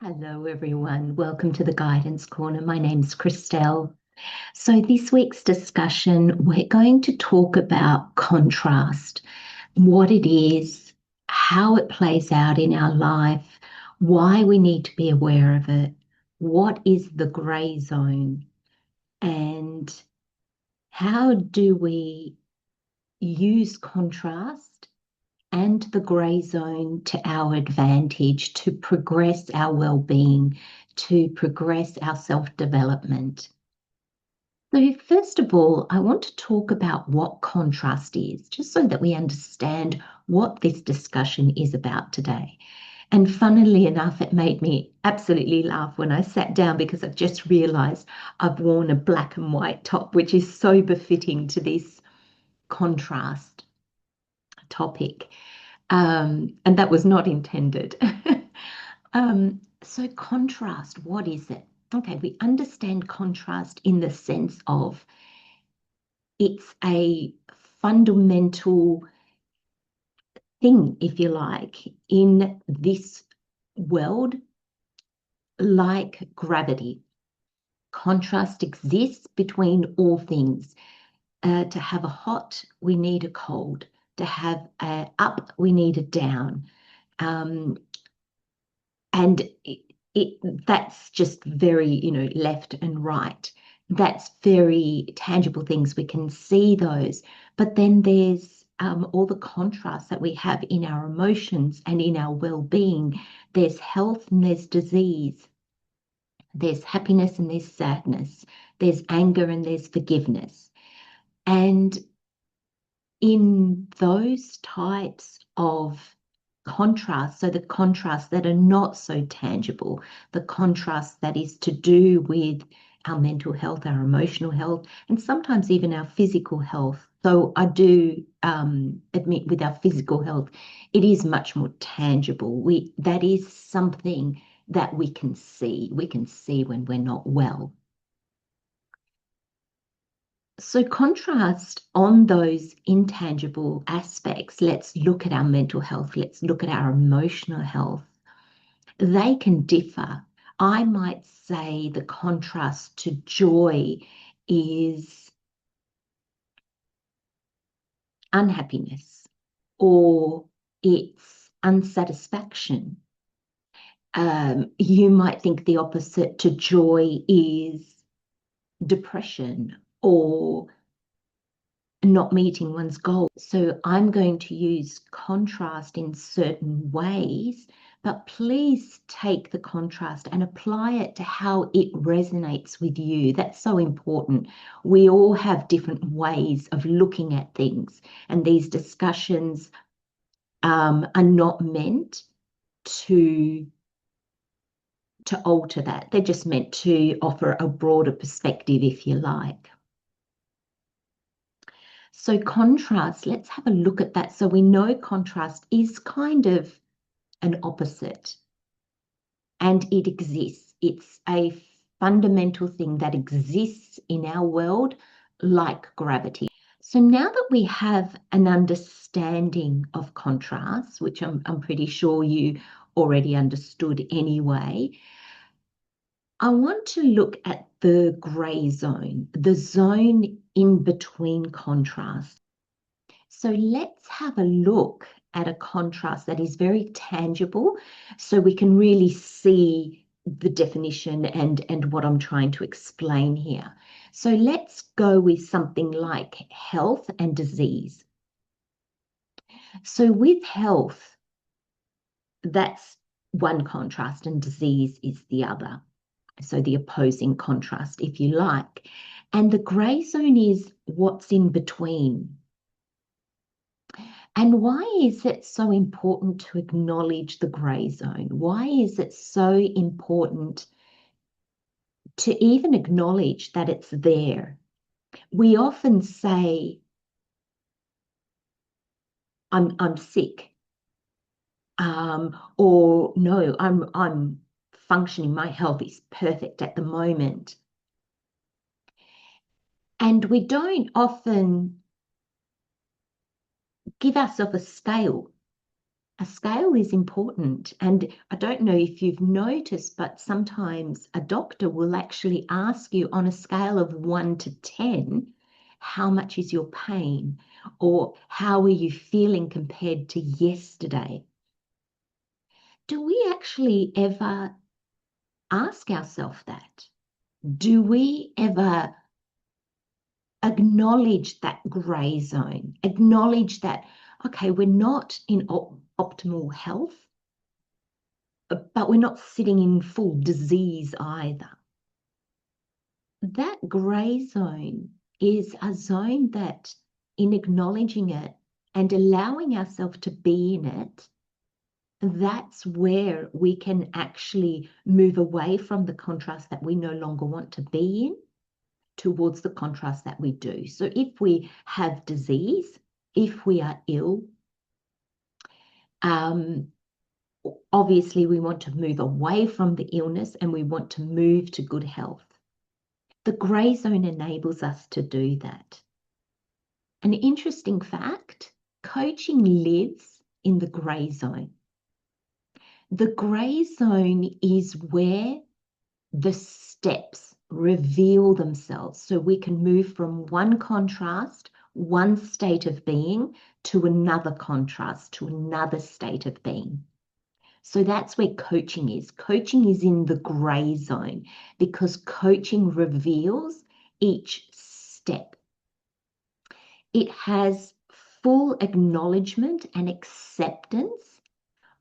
Hello, everyone. Welcome to the Guidance Corner. My name's Christelle. So, this week's discussion, we're going to talk about contrast, what it is, how it plays out in our life, why we need to be aware of it, what is the grey zone, and how do we use contrast and the grey zone to our advantage to progress our well-being, to progress our self-development. So, first of all, I want to talk about what contrast is, just so that we understand what this discussion is about today. And funnily enough, it made me absolutely laugh when I sat down because I've just realized I've worn a black and white top, which is so befitting to this contrast topic. And that was not intended. So contrast, what is it? Okay, we understand contrast in the sense of it's a fundamental thing, if you like, in this world, like gravity. Contrast exists between all things. To have a hot, we need a cold. To have a up, we need a down. Um, and that's just very, left and right. That's very tangible things. We can see those. But then there's all the contrasts that we have in our emotions and in our well-being. There's health and there's disease. There's happiness and there's sadness. There's anger and there's forgiveness. And in those types of contrasts, so the contrasts that are not so tangible, the contrast that is to do with our mental health, our emotional health, and sometimes even our physical health. Though I do admit with our physical health, it is much more tangible. That is something that we can see. We can see when we're not well. So, contrast on those intangible aspects. Let's look at our mental health. Let's look at our emotional health. They can differ. I might say the contrast to joy is unhappiness or it's unsatisfaction. You might think the opposite to joy is depression or not meeting one's goal. So I'm going to use contrast in certain ways, but please take the contrast and apply it to how it resonates with you. That's so important. We all have different ways of looking at things, and these discussions are not meant to alter that. They're just meant to offer a broader perspective, if you like. So contrast, let's have a look at that. So we know contrast is kind of an opposite and it exists. It's a fundamental thing that exists in our world like gravity. So now that we have an understanding of contrast, which I'm pretty sure you already understood anyway, I want to look at the grey zone, the zone in between contrast. So let's have a look at a contrast that is very tangible so we can really see the definition and what I'm trying to explain here. So let's go with something like health and disease. So with health, that's one contrast and disease is the other. So the opposing contrast, if you like. And the grey zone is what's in between. And why is it so important to acknowledge the grey zone? Why is it so important to even acknowledge that it's there? We often say, I'm sick, or no, I'm functioning, my health is perfect at the moment. And we don't often give ourselves a scale A scale is important. And I don't know if you've noticed, but sometimes a doctor will actually ask you on a scale of 1 to 10, how much is your pain? Or how are you feeling compared to yesterday? Do we actually ever ask ourselves that? Do we ever acknowledge that gray zone? Acknowledge that, okay, we're not in optimal health, but we're not sitting in full disease either. That gray zone is a zone that, in acknowledging it and allowing ourselves to be in it, that's where we can actually move away from the contrast that we no longer want to be in towards the contrast that we do. So if we have disease, if we are ill, obviously we want to move away from the illness and we want to move to good health. The grey zone enables us to do that. An interesting fact, coaching lives in the grey zone. The grey zone is where the steps reveal themselves so we can move from one contrast, one state of being, to another contrast, to another state of being. So that's where coaching is. Coaching is in the grey zone because coaching reveals each step. It has full acknowledgement and acceptance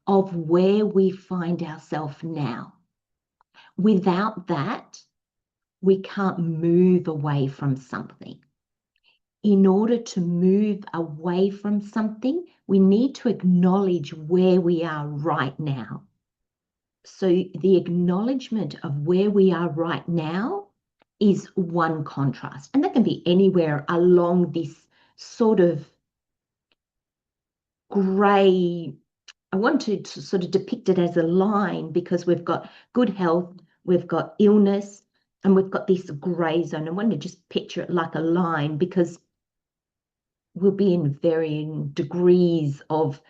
of where we find ourselves now. Without that, we can't move away from something. In order to move away from something, we need to acknowledge where we are right now. So the acknowledgement of where we are right now is one contrast. And that can be anywhere along this sort of grey. I want to sort of depict it as a line because we've got good health, we've got illness, and we've got this grey zone. I want to just picture it like a line because we'll be in varying degrees of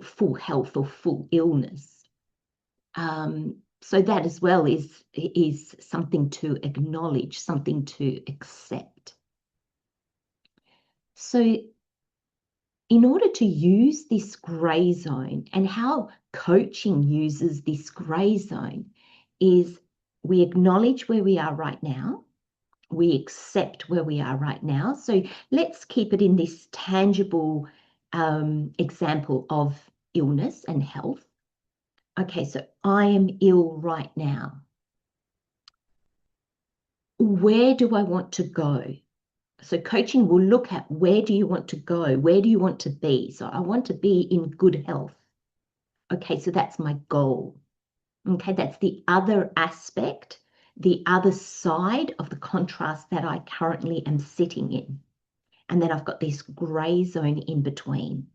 full health or full illness. So that as well is something to acknowledge, something to accept. So in order to use this grey zone, and how coaching uses this grey zone is we acknowledge where we are right now, we accept where we are right now. So let's keep it in this tangible example of illness and health. Okay, so I am ill right now. Where do I want to go? So coaching will look at where do you want to go? Where do you want to be? So I want to be in good health. Okay, so that's my goal. Okay, that's the other aspect, the other side of the contrast that I currently am sitting in. And then I've got this grey zone in between.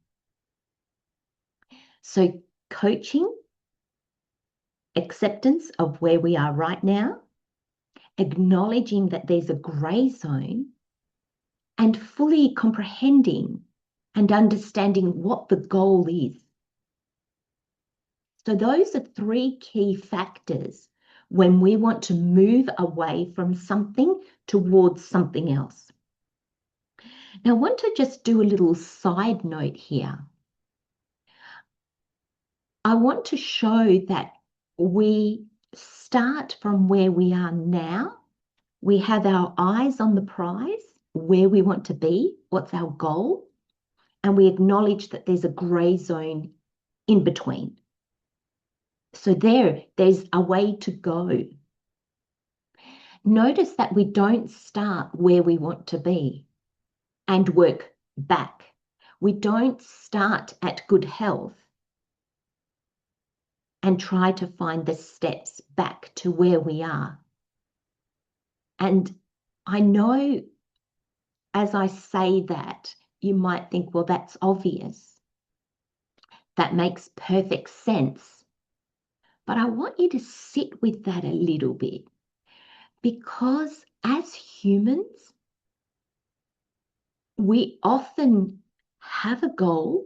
So coaching, acceptance of where we are right now, acknowledging that there's a grey zone, and fully comprehending and understanding what the goal is. So those are three key factors when we want to move away from something towards something else. Now, I want to just do a little side note here. I want to show that we start from where we are now. We have our eyes on the prize, where we want to be, what's our goal, and we acknowledge that there's a grey zone in between. So there's a way to go. Notice that we don't start where we want to be and work back. We don't start at good health and try to find the steps back to where we are. And I know as I say that, you might think, well, that's obvious. That makes perfect sense. But I want you to sit with that a little bit because as humans, we often have a goal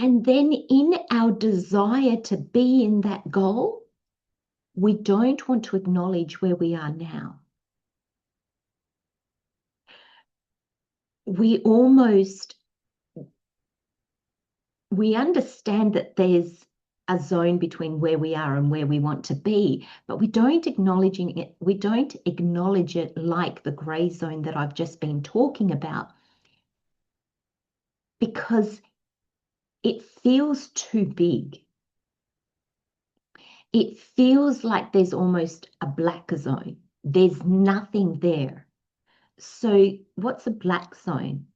And then in our desire to be in that goal, we don't want to acknowledge where we are now. We understand that there's a zone between where we are and where we want to be, but we don't acknowledge it like the gray zone that I've just been talking about, because it feels too big. It feels like there's almost a black zone. There's nothing there. So what's a black zone?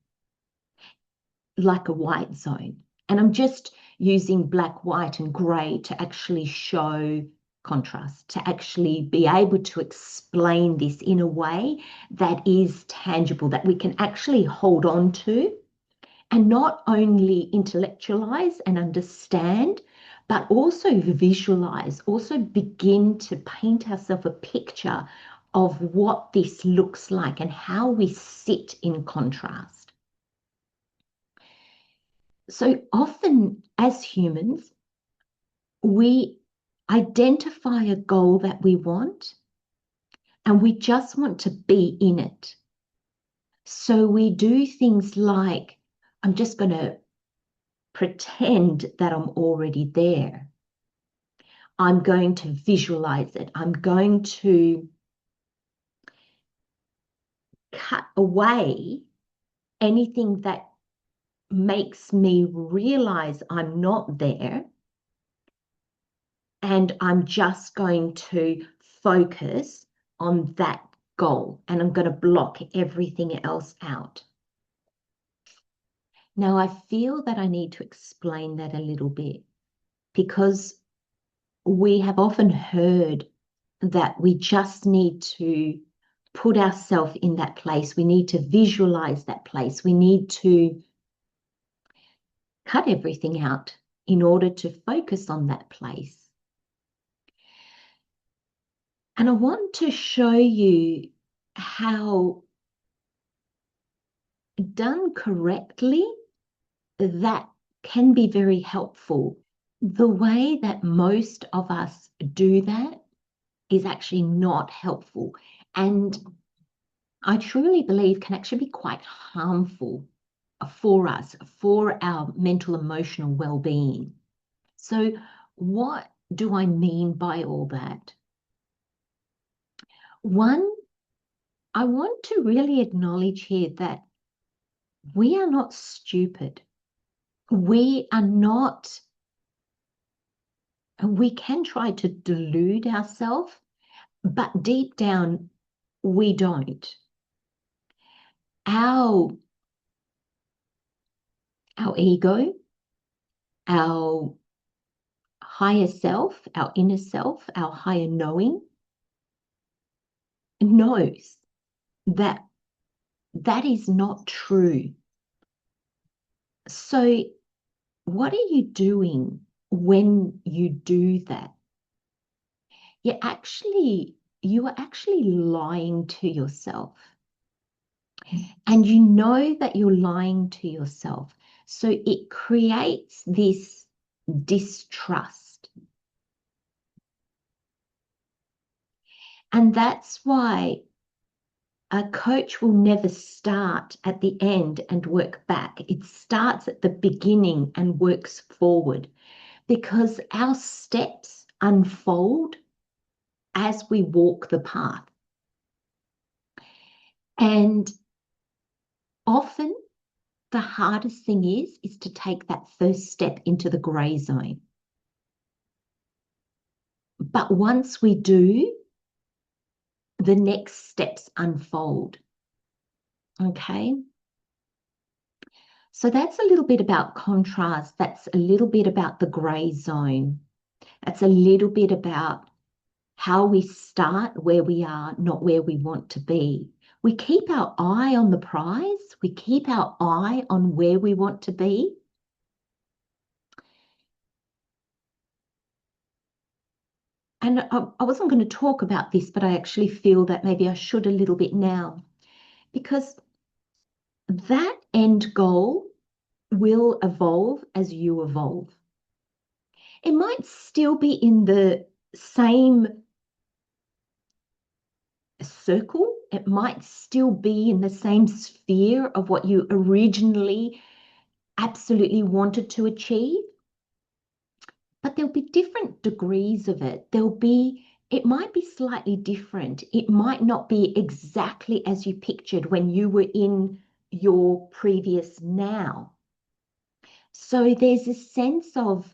Like a white zone. And I'm just using black, white, and gray to actually show contrast, to actually be able to explain this in a way that is tangible, that we can actually hold on to and not only intellectualize and understand, but also visualize, also begin to paint ourselves a picture of what this looks like and how we sit in contrast. So often as humans, we identify a goal that we want and we just want to be in it. So we do things like, I'm just going to pretend that I'm already there. I'm going to visualize it. I'm going to cut away anything that makes me realize I'm not there. And I'm just going to focus on that goal and I'm going to block everything else out. Now, I feel that I need to explain that a little bit because we have often heard that we just need to put ourselves in that place. We need to visualize that place. We need to cut everything out in order to focus on that place. And I want to show you how, done correctly, that can be very helpful. The way that most of us do that is actually not helpful. And I truly believe can actually be quite harmful for us, for our mental, emotional well-being. So what do I mean by all that? One, I want to really acknowledge here that we are not stupid. We are not, we can try to delude ourselves, but deep down, we don't. Our ego, our higher self, our inner self, our higher knowing knows that that is not true. So what are you doing when you do that? You are actually lying to yourself. And you know that you're lying to yourself. So it creates this distrust. And that's why a coach will never start at the end and work back. It starts at the beginning and works forward because our steps unfold as we walk the path. And often the hardest thing is to take that first step into the gray zone. But once we do, the next steps unfold. Okay. So that's a little bit about contrast. That's a little bit about the gray zone. That's a little bit about how we start where we are, not where we want to be. We keep our eye on the prize. We keep our eye on where we want to be. And I wasn't going to talk about this, but I actually feel that maybe I should a little bit now, because that end goal will evolve as you evolve. It might still be in the same circle, it might still be in the same sphere of what you originally absolutely wanted to achieve, but there'll be different degrees of it. It might be slightly different. It might not be exactly as you pictured when you were in your previous now. So there's a sense of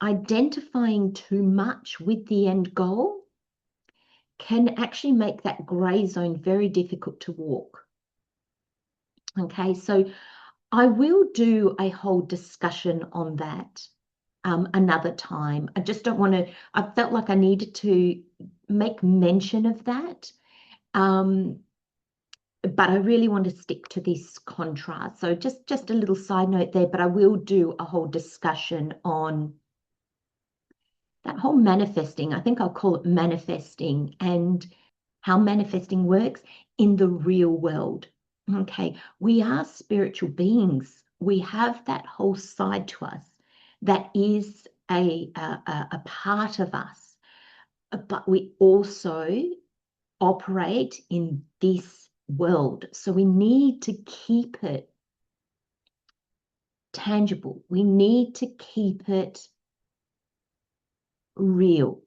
identifying too much with the end goal can actually make that gray zone very difficult to walk. Okay, so I will do a whole discussion on that another time. I just don't want to, I felt like I needed to make mention of that. But I really want to stick to this contrast. So just a little side note there, but I will do a whole discussion on that whole manifesting. I think I'll call it manifesting and how manifesting works in the real world. Okay, we are spiritual beings. We have that whole side to us that is a part of us, but we also operate in this world. So we need to keep it tangible. We need to keep it real.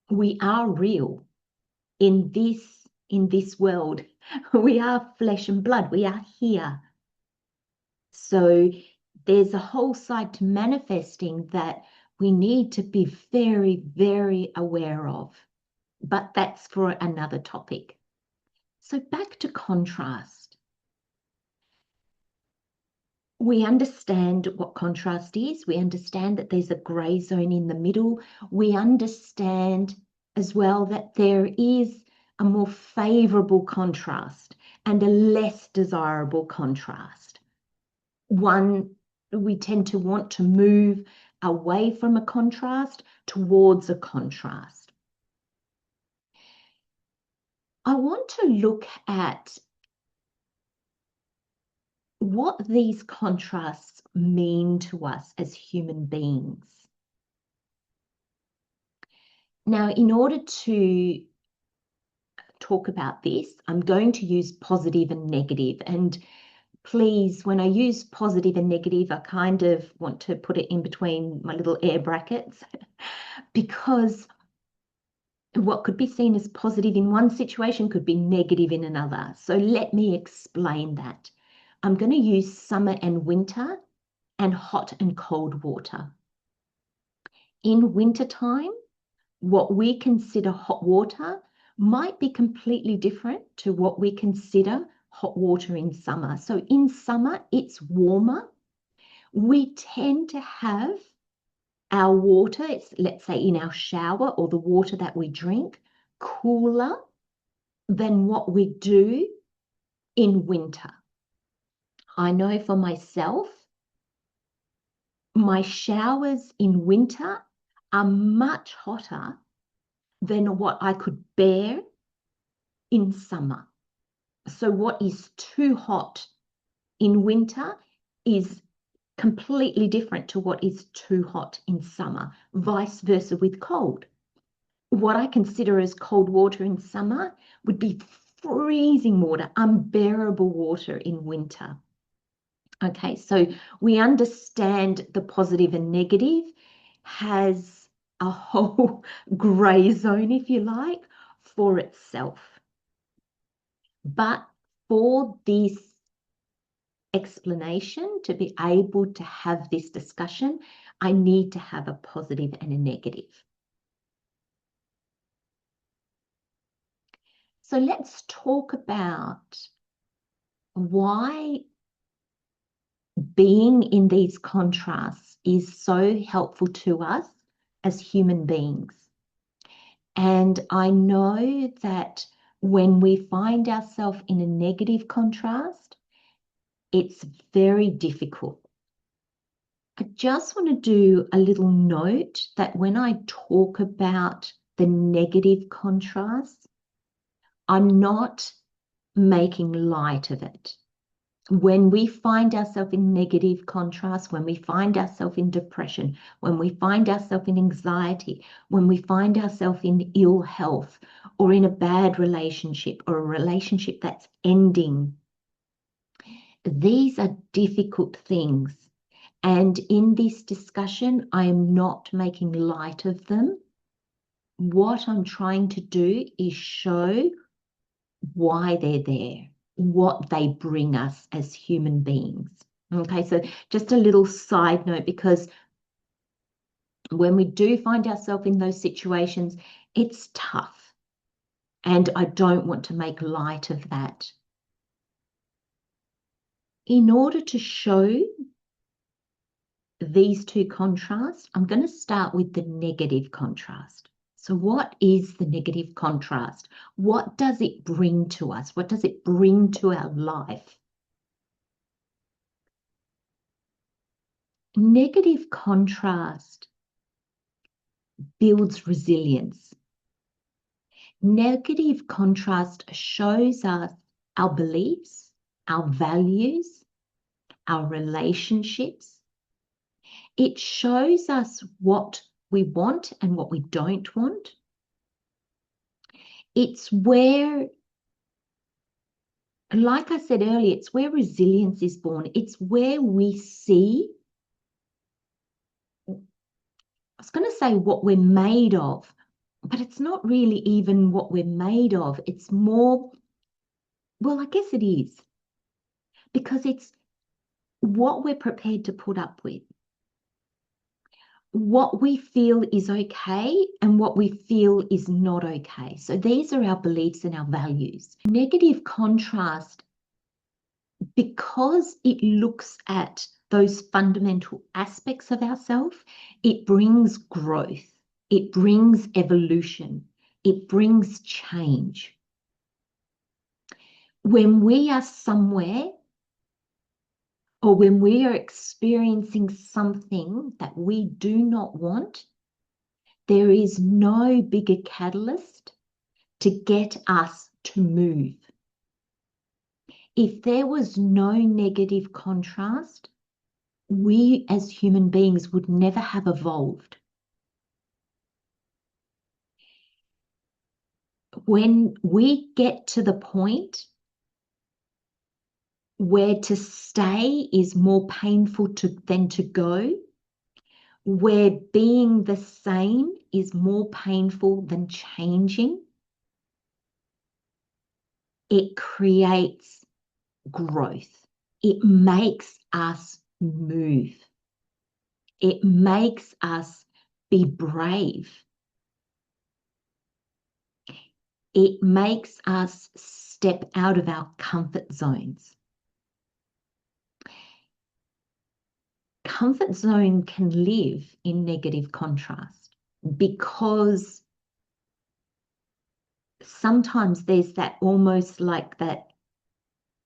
We are real in this world. We are flesh and blood. We are here. So there's a whole side to manifesting that we need to be very, very aware of. But that's for another topic. So back to contrast. We understand what contrast is. We understand that there's a gray zone in the middle. We understand as well that there is a more favorable contrast and a less desirable contrast. One, we tend to want to move away from a contrast towards a contrast. I want to look at what these contrasts mean to us as human beings. Now, in order to talk about this, I'm going to use positive and negative. And please, when I use positive and negative, I kind of want to put it in between my little air brackets because what could be seen as positive in one situation could be negative in another. So let me explain that. I'm going to use summer and winter and hot and cold water. In wintertime, what we consider hot water might be completely different to what we consider hot water in summer. So in summer, it's warmer. We tend to have our water, let's say in our shower or the water that we drink, cooler than what we do in winter. I know for myself, my showers in winter are much hotter than what I could bear in summer. So what is too hot in winter is completely different to what is too hot in summer, vice versa with cold. What I consider as cold water in summer would be freezing water, unbearable water in winter. Okay, so we understand the positive and negative has a whole gray zone, if you like, for itself. But for this explanation, to be able to have this discussion, I need to have a positive and a negative. So let's talk about why being in these contrasts is so helpful to us as human beings. And I know that when we find ourselves in a negative contrast, it's very difficult. I just want to do a little note that when I talk about the negative contrast, I'm not making light of it. When we find ourselves in negative contrast, when we find ourselves in depression, when we find ourselves in anxiety, when we find ourselves in ill health or in a bad relationship or a relationship that's ending, these are difficult things. And in this discussion, I am not making light of them. What I'm trying to do is show why they're there, what they bring us as human beings. Okay, so just a little side note, because when we do find ourselves in those situations, it's tough. And I don't want to make light of that. In order to show these two contrasts, I'm going to start with the negative contrast. So what is the negative contrast? What does it bring to us? What does it bring to our life? Negative contrast builds resilience. Negative contrast shows us our beliefs, our values, our relationships. It shows us what we want and what we don't want. It's where, like I said earlier, it's where resilience is born. It's where we see, I was going to say what we're made of, but it's not really even what we're made of. It's more, well, I guess it is, because it's what we're prepared to put up with, what we feel is okay and what we feel is not okay. So these are our beliefs and our values. Negative contrast, because it looks at those fundamental aspects of ourselves, it brings growth, it brings evolution, it brings change. When we are somewhere, or when we are experiencing something that we do not want, there is no bigger catalyst to get us to move. If there was no negative contrast, we as human beings would never have evolved. When we get to the point where to stay is more painful than to go, where being the same is more painful than changing, it creates growth. It makes us move. It makes us be brave. It makes us step out of our comfort zones. Comfort zone can live in negative contrast because sometimes there's that almost like that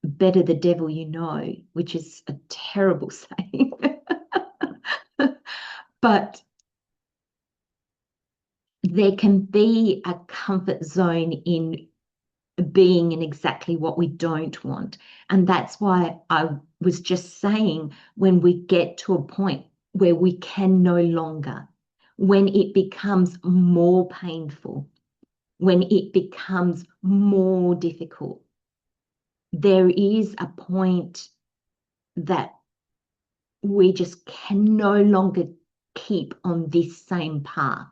better the devil you know, which is a terrible saying. But there can be a comfort zone in being in exactly what we don't want. And that's why I was just saying, when we get to a point where we can no longer, when it becomes more painful, when it becomes more difficult, there is a point that we just can no longer keep on this same path.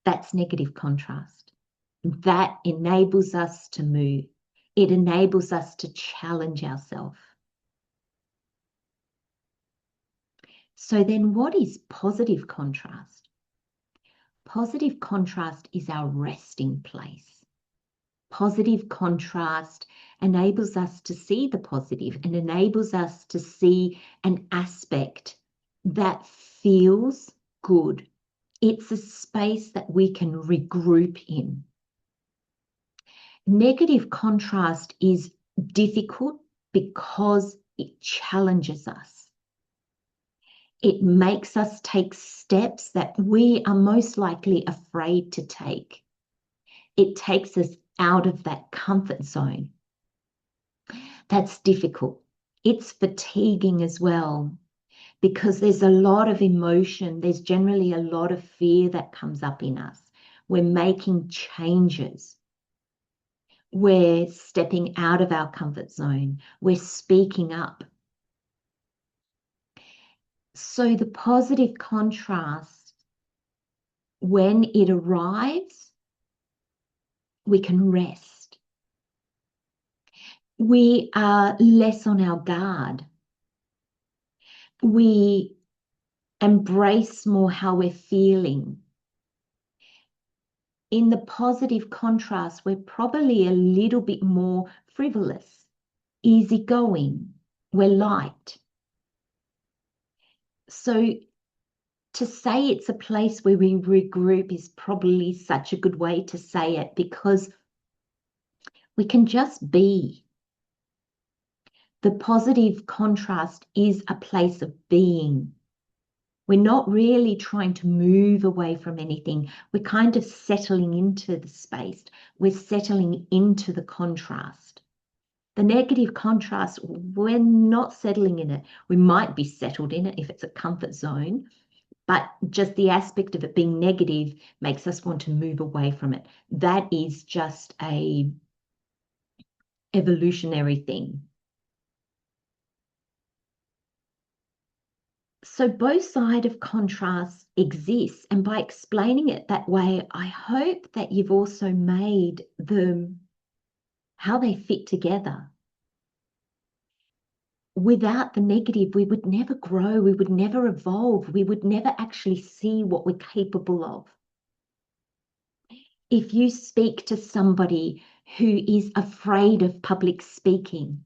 That's negative contrast. That enables us to move. It enables us to challenge ourselves. So then what is positive contrast? Positive contrast is our resting place. Positive contrast enables us to see the positive and enables us to see an aspect that feels good. It's a space that we can regroup in. Negative contrast is difficult because it challenges us. It makes us take steps that we are most likely afraid to take. It takes us out of that comfort zone. That's difficult. It's fatiguing as well because there's a lot of emotion. There's generally a lot of fear that comes up in us. We're making changes. We're stepping out of our comfort zone. We're speaking up. So the positive contrast, when it arrives, we can rest. We are less on our guard. We embrace more how we're feeling. In the positive contrast, we're probably a little bit more frivolous, easygoing, we're light. So to say it's a place where we regroup is probably such a good way to say it, because we can just be. The positive contrast is a place of being. We're not really trying to move away from anything. We're kind of settling into the space. We're settling into the contrast. The negative contrast, we're not settling in it. We might be settled in it if it's a comfort zone, but just the aspect of it being negative makes us want to move away from it. That is just a evolutionary thing. So both sides of contrast exist, and by explaining it that way, I hope that you've also made them how they fit together. Without the negative, we would never grow, we would never evolve, we would never actually see what we're capable of. If you speak to somebody who is afraid of public speaking,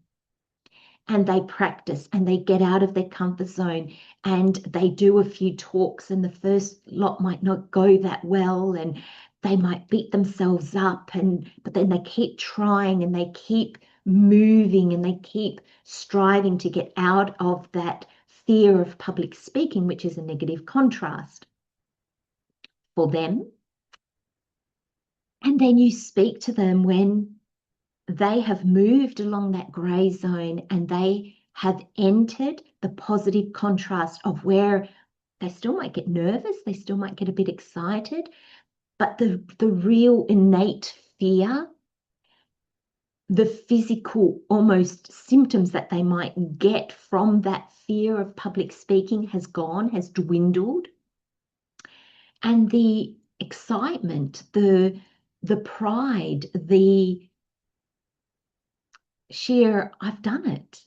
and they practice and they get out of their comfort zone and they do a few talks, and the first lot might not go that well and they might beat themselves up, but then they keep trying and they keep moving and they keep striving to get out of that fear of public speaking, which is a negative contrast for them. And then you speak to them when they have moved along that gray zone and they have entered the positive contrast of where they still might get nervous, they still might get a bit excited, but the real innate fear, the physical almost symptoms that they might get from that fear of public speaking has gone, has dwindled. And the excitement, the pride, the sheer, I've done it.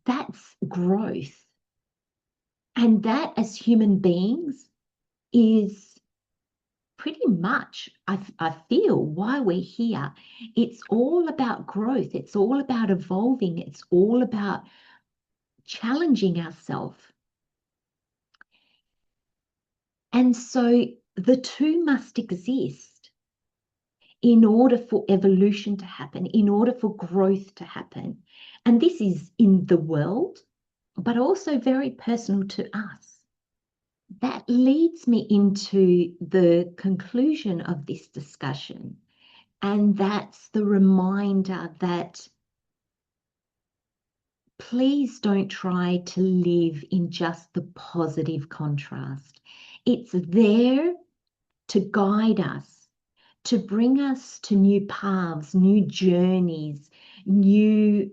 That's growth. And that, as human beings, is pretty much, I feel, why we're here. It's all about growth. It's all about evolving. It's all about challenging ourselves. And so the two must exist in order for evolution to happen, in order for growth to happen. And this is in the world, but also very personal to us. That leads me into the conclusion of this discussion, and that's the reminder that please don't try to live in just the positive contrast. It's there to guide us, to bring us to new paths, new journeys, new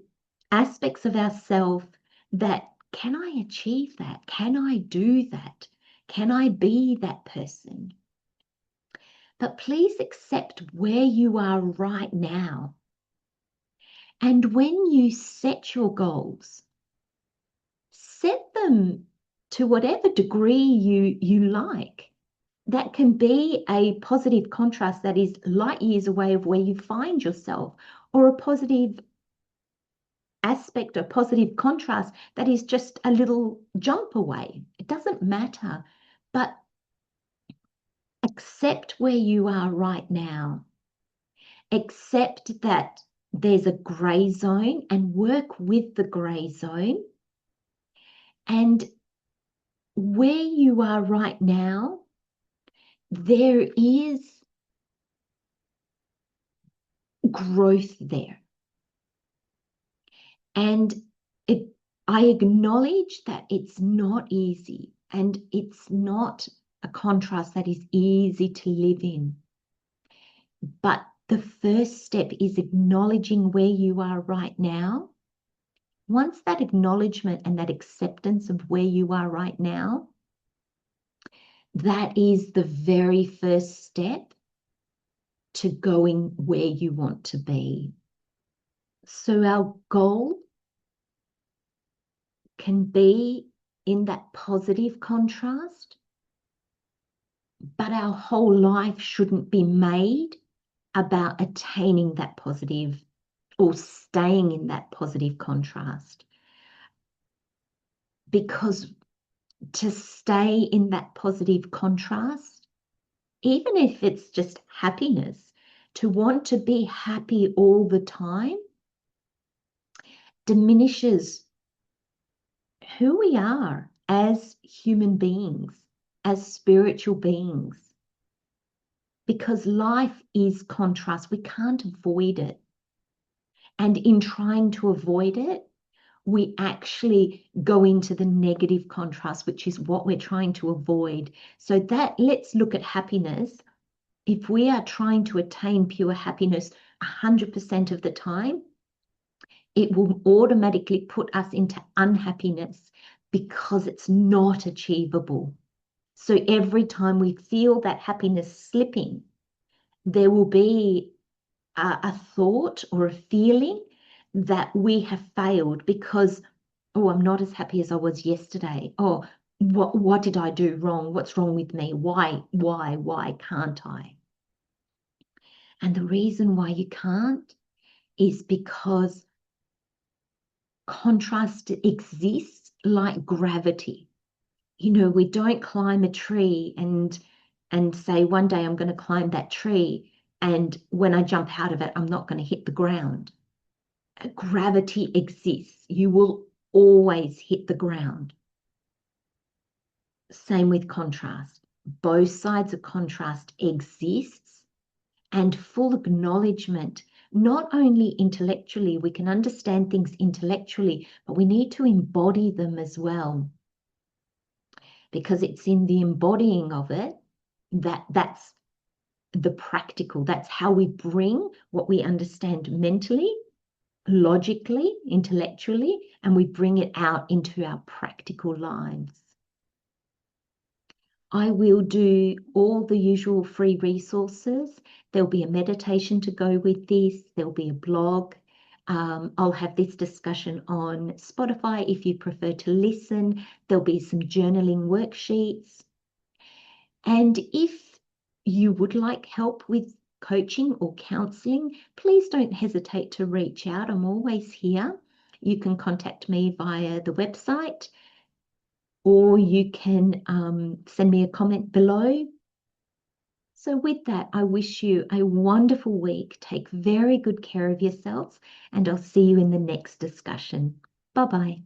aspects of ourselves that, can I achieve that? Can I do that? Can I be that person? But please accept where you are right now. And when you set your goals, set them to whatever degree you like. That can be a positive contrast that is light years away of where you find yourself, or a positive aspect, a positive contrast that is just a little jump away. It doesn't matter, but accept where you are right now. Accept that there's a gray zone and work with the gray zone. And where you are right now, there is growth there. And I acknowledge that it's not easy, and it's not a contrast that is easy to live in. But the first step is acknowledging where you are right now. Once that acknowledgement and that acceptance of where you are right now, that is the very first step to going where you want to be. So our goal can be in that positive contrast, but our whole life shouldn't be made about attaining that positive or staying in that positive contrast. Because to stay in that positive contrast, even if it's just happiness, to want to be happy all the time diminishes who we are as human beings, as spiritual beings. Because life is contrast. We can't avoid it. And in trying to avoid it, we actually go into the negative contrast, which is what we're trying to avoid. So that let's look at happiness. If we are trying to attain pure happiness 100% of the time, it will automatically put us into unhappiness because it's not achievable. So every time we feel that happiness slipping, there will be a thought or a feeling that we have failed because, oh, I'm not as happy as I was yesterday. Oh, what did I do wrong? What's wrong with me? Why can't I? And the reason why you can't is because contrast exists like gravity. You know, we don't climb a tree and say one day I'm going to climb that tree, and when I jump out of it, I'm not going to hit the ground. Gravity exists. You will always hit the ground. Same with contrast. Both sides of contrast exists, and full acknowledgement, not only intellectually, we can understand things intellectually, but we need to embody them as well. Because it's in the embodying of it that's the practical. That's how we bring what we understand mentally, logically, intellectually, and we bring it out into our practical lives. I will do all the usual free resources. There'll be a meditation to go with this. There'll be a blog. I'll have this discussion on Spotify if you prefer to listen. There'll be some journaling worksheets. And if you would like help with coaching or counseling, please don't hesitate to reach out. I'm always here. You can contact me via the website, or you can send me a comment below. So with that, I wish you a wonderful week. Take very good care of yourselves, and I'll see you in the next discussion. Bye-bye.